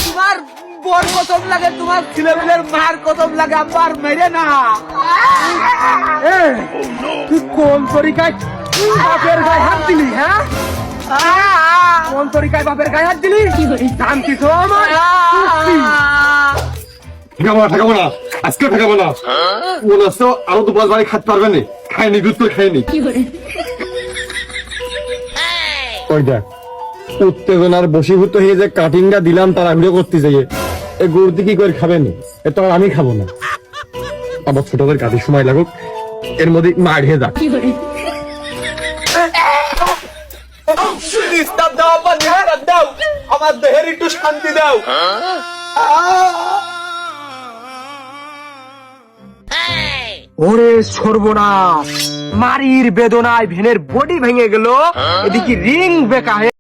তোমার বর কসম লাগে, তোমার ছেলেমেয়ের মার কসম লাগে, আমার মেরে না। তুই কোন তরিকায় বাপের গায়ে হাত দিলি? হ্যাঁ, কোন তরিকায় বাপের গায়ে হাত দিলি? দাম কিছু আমার ঠেকাবো না, আজকে ঠেকাবো না। মনে হচ্ছে আরো 2-5 বাড়ি খাতে পারবে না। খায়নি, দুধ করে খায়নি। ওই দেখ, উত্তেজনার বশীভূত হয়ে যে কাটিংটা দিলাম তার আগ্রহ করতে যাই, এ গরুটি কি করে খাবেন? এ তো আর আমি খাবো না। আবার ছোট করে কাটির সময় লাগুক, এর মধ্যে মা ঢেয়ে যাক। নিস্তার দাও আব্বা, নিস্তার দাও, আমার দেহের একটু শান্তি দাও। ওরে সর্বনাশ, মারির বেদনায় ভেনের বডি ভেঙে গেল, এদিকে রিং বেকা হয়ে